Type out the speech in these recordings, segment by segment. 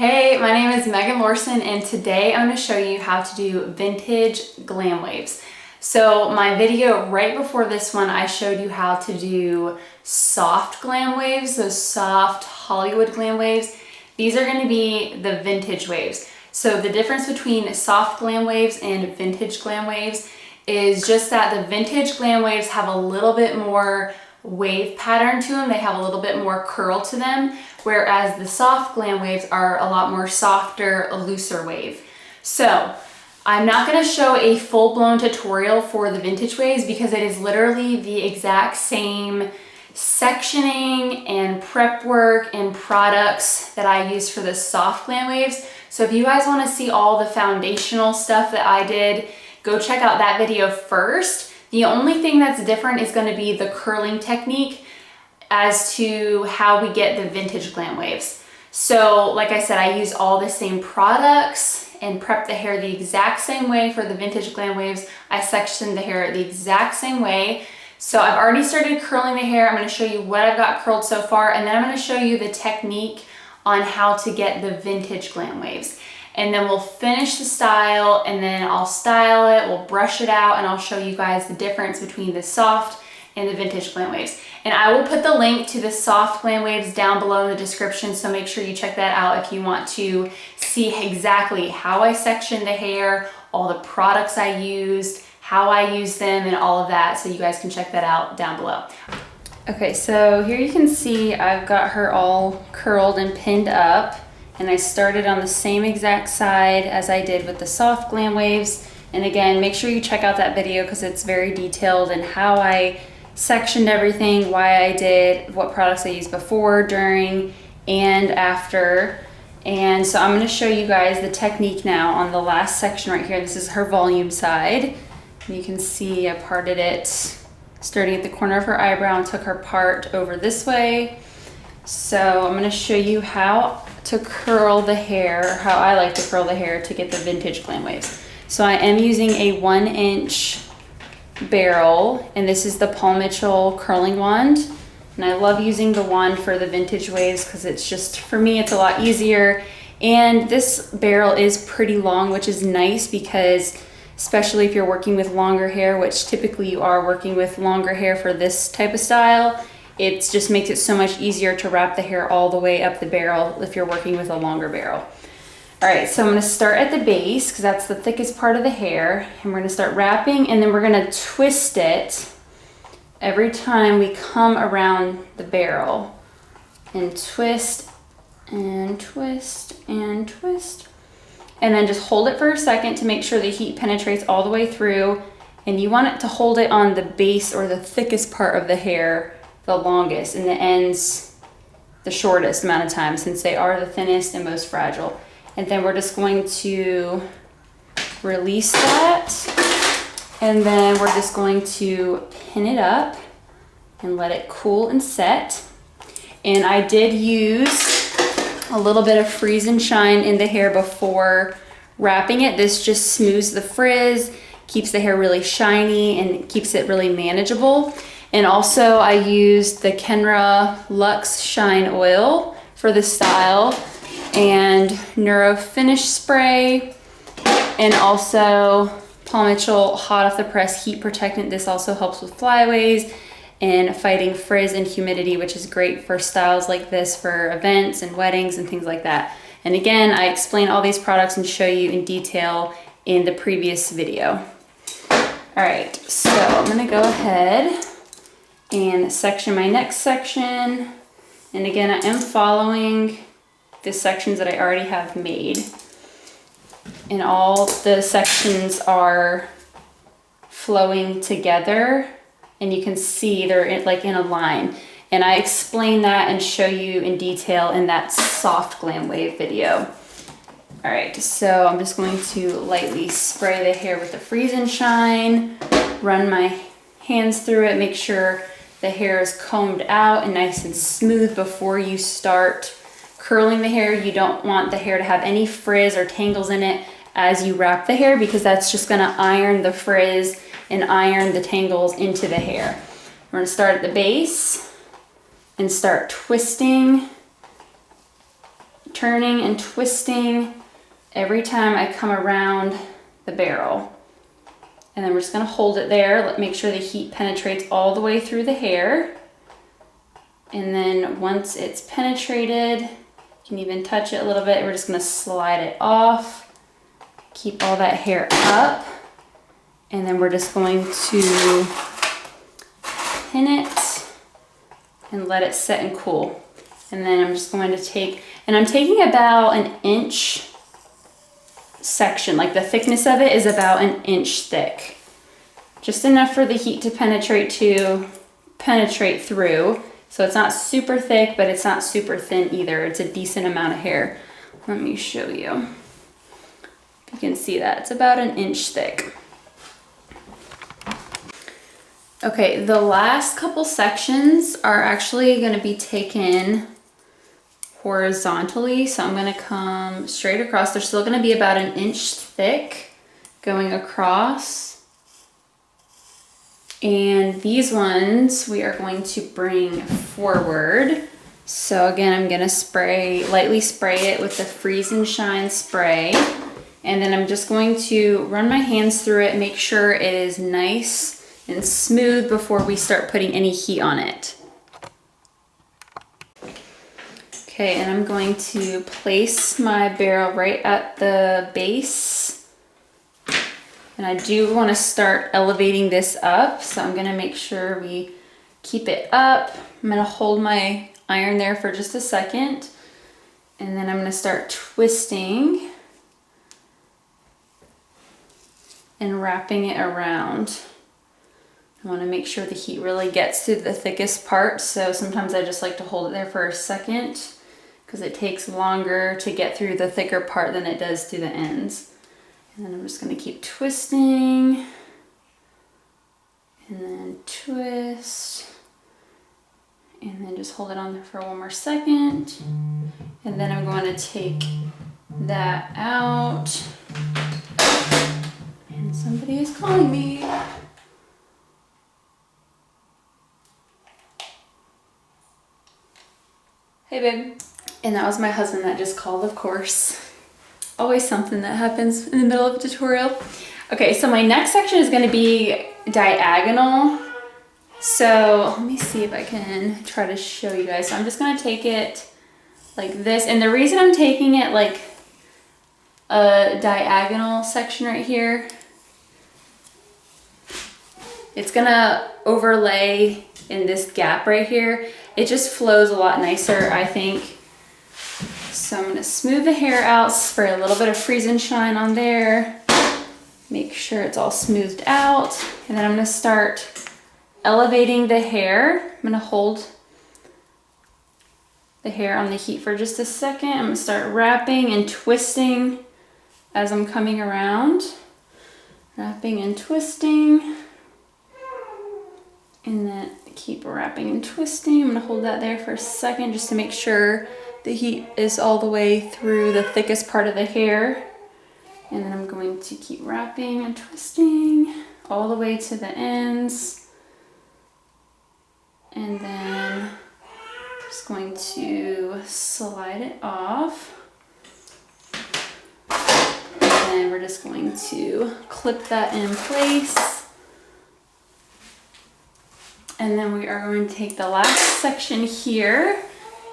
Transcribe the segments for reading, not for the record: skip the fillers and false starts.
Hey, my name is Megan Lorson and today I'm going to show you how to do vintage glam waves. So my video right before this one, I showed you how to do soft glam waves, those soft Hollywood glam waves. These are going to be the vintage waves. So the difference between soft glam waves and vintage glam waves is just that the vintage glam waves have a little bit more wave pattern to them. They have a little bit more curl to them, whereas the soft glam waves are a lot more softer, looser wave. So I'm not going to show a full-blown tutorial for the vintage waves because it is literally the exact same sectioning and prep work and products that I use for the soft glam waves. So if you guys want to see all the foundational stuff that I did, go check out that video first. The only thing that's different is going to be the curling technique as to how we get the vintage glam waves. So like I said, I use all the same products and prep the hair the exact same way for the vintage glam waves. I section the hair the exact same way. So I've already started curling the hair. I'm going to show you what I've got curled so far, and then I'm going to show you the technique on how to get the vintage glam waves. And then we'll finish the style, and then I'll style it, we'll brush it out, and I'll show you guys the difference between the soft and the vintage glam waves. And I will put the link to the soft glam waves down below in the description, so make sure you check that out if you want to see exactly how I sectioned the hair, all the products I used, how I used them, and all of that, so you guys can check that out down below. Okay, so here you can see I've got her all curled and pinned up, and I started on the same exact side as I did with the soft glam waves. And again, make sure you check out that video because it's very detailed in how I sectioned everything, why I did, what products I used before, during, and after. And so I'm going to show you guys the technique now on the last section right here. This is her volume side. And you can see I parted it starting at the corner of her eyebrow and took her part over this way. So I'm going to show you how to curl the hair, how I like to curl the hair to get the vintage glam waves. So I am using a 1-inch barrel, and this is the Paul Mitchell curling wand. And I love using the wand for the vintage waves because it's just, for me, it's a lot easier. And this barrel is pretty long, which is nice because especially if you're working with longer hair, which typically you are working with longer hair for this type of style, it just makes it so much easier to wrap the hair all the way up the barrel if you're working with a longer barrel. All right, so I'm gonna start at the base because that's the thickest part of the hair, and we're gonna start wrapping, and then we're gonna twist it every time we come around the barrel, and twist and twist and twist. And then just hold it for a second to make sure the heat penetrates all the way through. And you want it to hold it on the base or the thickest part of the hair the longest, and the ends the shortest amount of time, since they are the thinnest and most fragile. And then we're just going to release that, and then we're just going to pin it up and let it cool and set. And I did use a little bit of freeze and shine in the hair before wrapping it. This just smooths the frizz, keeps the hair really shiny, and keeps it really manageable. And also I used the Kenra Luxe Shine Oil for the style, and Neuro Finish Spray, and also Paul Mitchell Hot Off the Press Heat Protectant. This also helps with flyaways and fighting frizz and humidity, which is great for styles like this for events and weddings and things like that. And again, I explain all these products and show you in detail in the previous video. All right, so I'm gonna go ahead and section my next section. And again, I am following the sections that I already have made. And all the sections are flowing together, and you can see they're in a line. And I explain that and show you in detail in that soft glam wave video. All right, so I'm just going to lightly spray the hair with the freeze and shine, run my hands through it, make sure the hair is combed out and nice and smooth before you start curling the hair. You don't want the hair to have any frizz or tangles in it as you wrap the hair, because that's just gonna iron the frizz and iron the tangles into the hair. We're gonna start at the base and start twisting turning and twisting every time I come around the barrel. And then we're just gonna hold it there, make sure the heat penetrates all the way through the hair. And then once it's penetrated, you can even touch it a little bit, we're just gonna slide it off, keep all that hair up, and then we're just going to pin it and let it set and cool. And then I'm just going to take, and I'm taking about an inch section, like the thickness of it is about an inch thick. Just enough for the heat to penetrate through. So it's not super thick, but it's not super thin either. It's a decent amount of hair. Let me show you. You can see that, it's about an inch thick. Okay, the last couple sections are actually gonna be taken horizontally. So I'm gonna come straight across. They're still gonna be about an inch thick going across. And these ones we are going to bring forward. So again, I'm gonna lightly spray it with the Freeze and Shine spray. And then I'm just going to run my hands through it, make sure it is nice and smooth before we start putting any heat on it. Okay, and I'm going to place my barrel right at the base. And I do want to start elevating this up, so I'm gonna make sure we keep it up. I'm gonna hold my iron there for just a second, and then I'm gonna start twisting and wrapping it around. I want to make sure the heat really gets to the thickest part, so sometimes I just like to hold it there for a second because it takes longer to get through the thicker part than it does to the ends. And then I'm just going to keep twisting and then twist and then just hold it on there for one more second. And then I'm going to take that out. And somebody is calling me. Hey babe. And that was my husband that just called, of course. Always something that happens in the middle of a tutorial. Okay, so my next section is gonna be diagonal. So let me see if I can try to show you guys. So I'm just gonna take it like this. And the reason I'm taking it like a diagonal section right here, it's gonna overlay in this gap right here. It just flows a lot nicer, I think. So I'm gonna smooth the hair out, spray a little bit of Freeze and Shine on there, make sure it's all smoothed out, and then I'm gonna start elevating the hair. I'm gonna hold the hair on the heat for just a second. I'm gonna start wrapping and twisting as I'm coming around. Wrapping and twisting. And then keep wrapping and twisting. I'm gonna hold that there for a second just to make sure the heat is all the way through the thickest part of the hair. And then I'm going to keep wrapping and twisting all the way to the ends. And then I'm just going to slide it off. And then we're just going to clip that in place. And then we are going to take the last section here,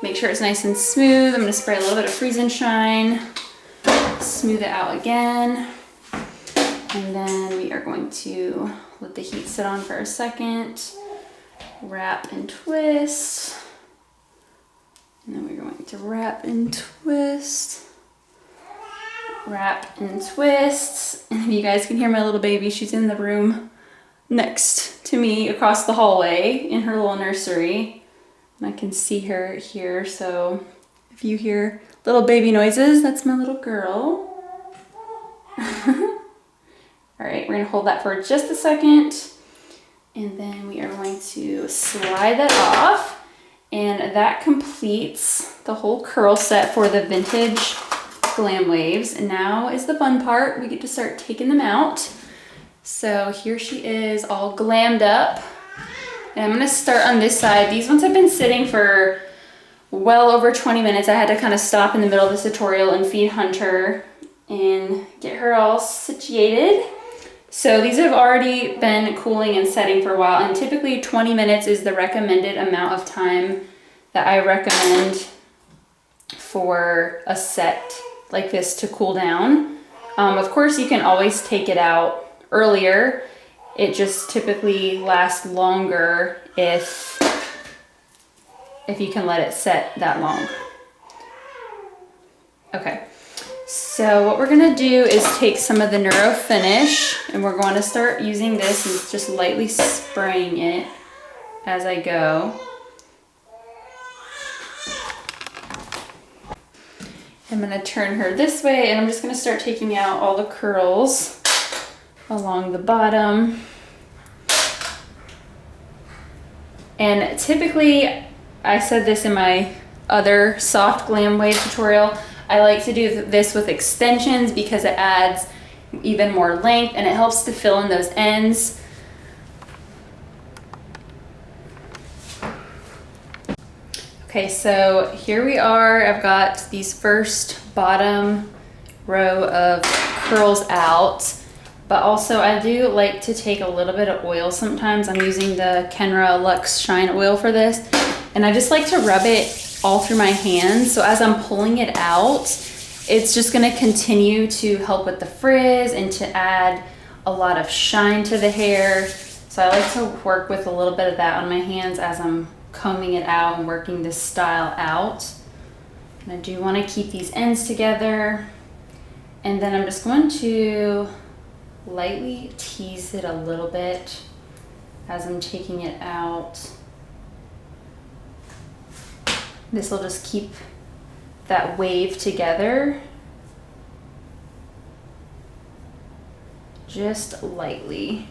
make sure it's nice and smooth. I'm gonna spray a little bit of Freeze and Shine, smooth it out again. And then we are going to let the heat sit on for a second, wrap and twist. And then we're going to wrap and twist, wrap and twist. And if you guys can hear my little baby, she's in the room next to me across the hallway in her little nursery. And I can see her here, so if you hear little baby noises, that's my little girl. All right, we're gonna hold that for just a second, and then we are going to slide that off, and that completes the whole curl set for the vintage Glam waves. And now is the fun part. We get to start taking them out. So here she is all glammed up. And I'm gonna start on this side. These ones have been sitting for well over 20 minutes. I had to kind of stop in the middle of this tutorial and feed Hunter and get her all situated. So these have already been cooling and setting for a while, and typically 20 minutes is the recommended amount of time that I recommend for a set like this to cool down. Of course, you can always take it out earlier. It just typically lasts longer if you can let it set that long. Okay. So what we're gonna do is take some of the Neuro Finish, and we're going to start using this and just lightly spraying it as I go. I'm gonna turn her this way, and I'm just gonna start taking out all the curls along the bottom. And typically, I said this in my other soft glam wave tutorial, I like to do this with extensions because it adds even more length and it helps to fill in those ends. Okay, so here we are. I've got these first bottom row of curls out, but also I do like to take a little bit of oil sometimes. I'm using the Kenra Luxe Shine Oil for this, and I just like to rub it all through my hands. So as I'm pulling it out, it's just gonna continue to help with the frizz and to add a lot of shine to the hair. So I like to work with a little bit of that on my hands as I'm combing it out and working this style out. And I do wanna keep these ends together. And then I'm just going to lightly tease it a little bit as I'm taking it out. This will just keep that wave together, just lightly.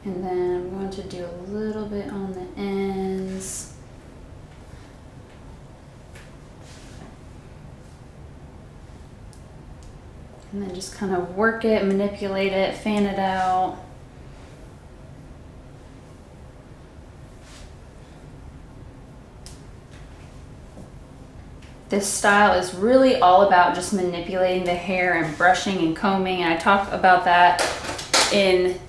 And then I'm going to do a little bit on the ends. And then just kind of work it, manipulate it, fan it out. This style is really all about just manipulating the hair and brushing and combing, and I talked about that in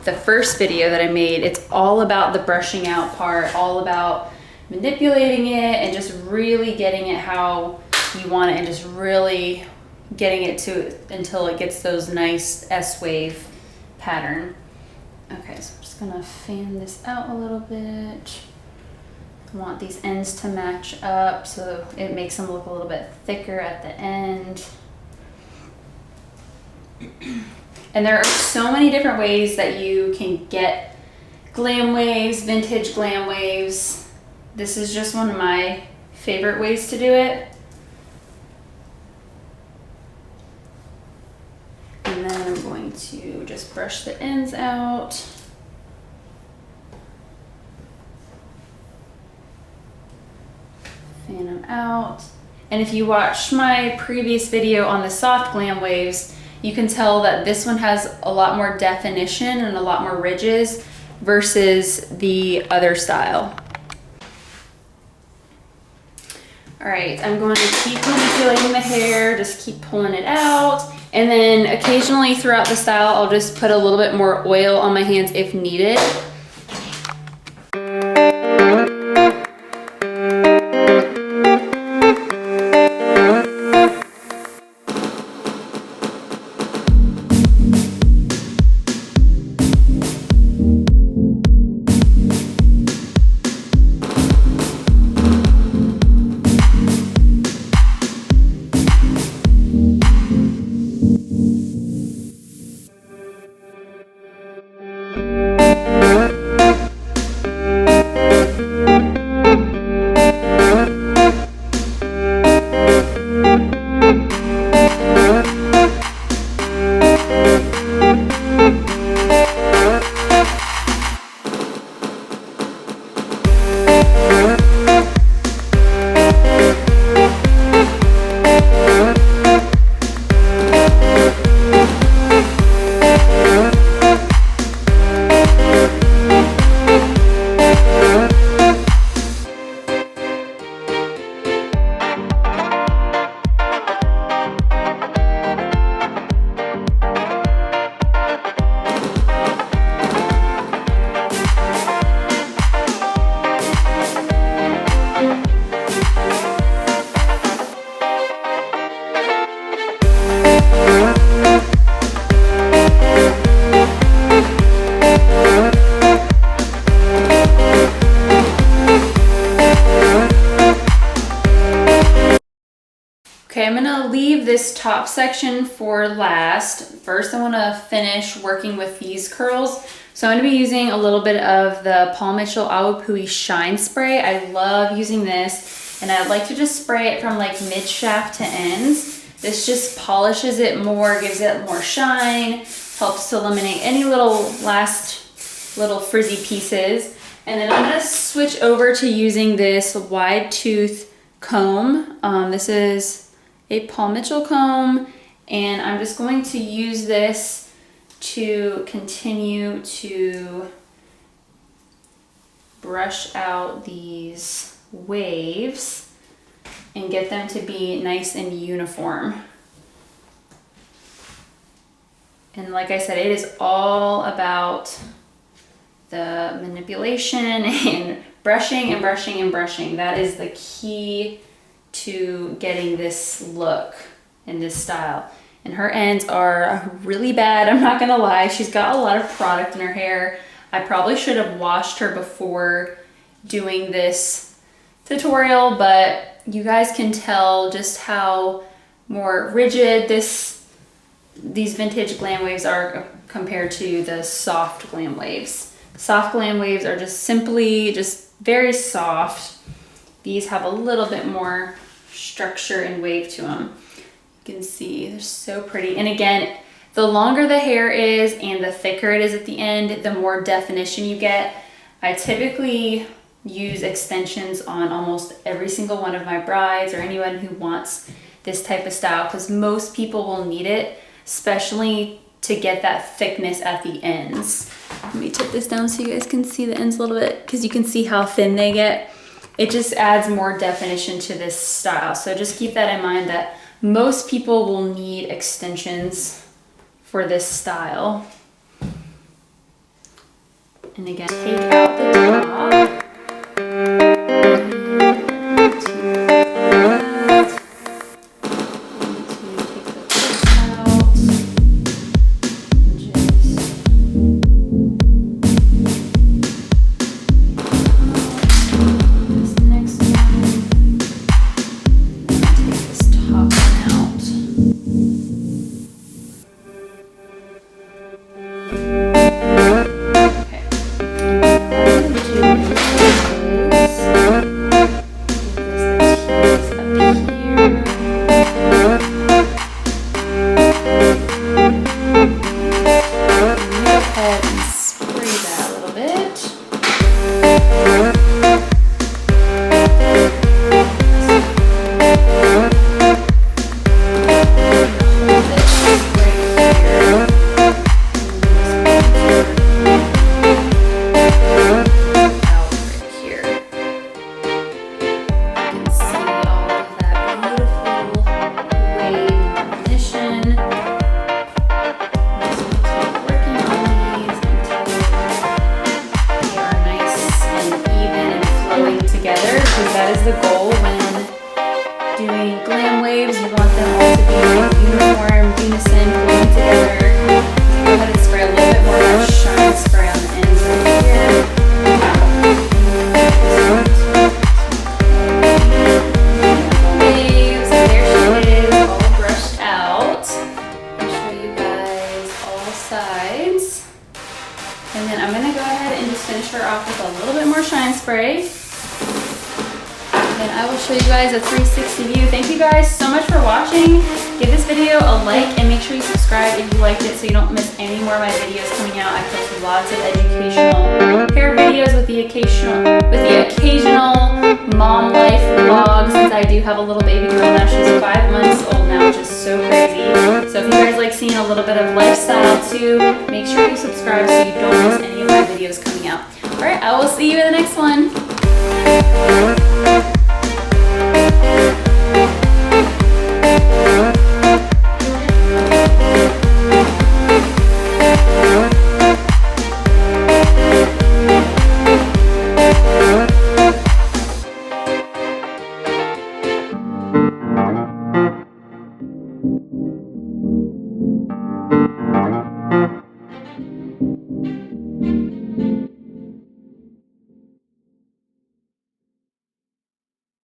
the first video that I made. It's all about the brushing out part, all about manipulating it and just really getting it how you want it and just really getting it to until it gets those nice S-wave pattern. Okay, so I'm just gonna fan this out a little bit. I want these ends to match up so it makes them look a little bit thicker at the end. And there are so many different ways that you can get glam waves, vintage glam waves. This is just one of my favorite ways to do it. And then I'm going to just brush the ends out. Fan them out. And if you watch my previous video on the soft glam waves, you can tell that this one has a lot more definition and a lot more ridges versus the other style. All right, I'm going to keep manipulating the hair, just keep pulling it out. And then occasionally throughout the style, I'll just put a little bit more oil on my hands if needed. Okay, I'm gonna leave this top section for last. First, I wanna finish working with these curls. So I'm gonna be using a little bit of the Paul Mitchell Awapui Shine Spray. I love using this, and I like to just spray it from like mid shaft to ends. This just polishes it more, gives it more shine, helps to eliminate any last little frizzy pieces. And then I'm gonna switch over to using this wide tooth comb. This is a Paul Mitchell comb, and I'm just going to use this to continue to brush out these waves and get them to be nice and uniform. And like I said, it is all about the manipulation and brushing and brushing and brushing. That is the key to getting this look and this style. And her ends are really bad, I'm not gonna lie. She's got a lot of product in her hair. I probably should have washed her before doing this tutorial, but you guys can tell just how more rigid these vintage glam waves are compared to the soft glam waves. Soft glam waves are just simply very soft. These have a little bit more structure and wave to them. You can see they're so pretty. And again, the longer the hair is and the thicker it is at the end, the more definition you get. I typically use extensions on almost every single one of my brides or anyone who wants this type of style, because most people will need it, especially to get that thickness at the ends. Let me tip this down so you guys can see the ends a little bit, because you can see how thin they get. It just adds more definition to this style. So just keep that in mind, that most people will need extensions for this style. And again, take out the top. That is the goal when doing glam waves. You want them all to be uniform, unison, flowing together. Go ahead and spray a little bit more of that shine spray on the ends right here. Waves, there she is, all brushed out. I'll show you guys all sides. And then I'm gonna go ahead and just finish her off with a little bit more shine spray. And I will show you guys a 360 view. Thank you guys so much for watching. Give this video a like and make sure you subscribe if you liked it so you don't miss any more of my videos coming out. I post lots of educational hair videos with the occasional mom life vlog, since I do have a little baby girl now. She's 5 months old now, which is so crazy. So if you guys like seeing a little bit of lifestyle too, make sure you subscribe so you don't miss any of my videos coming out. All right, I will see you in the next one. Thank you.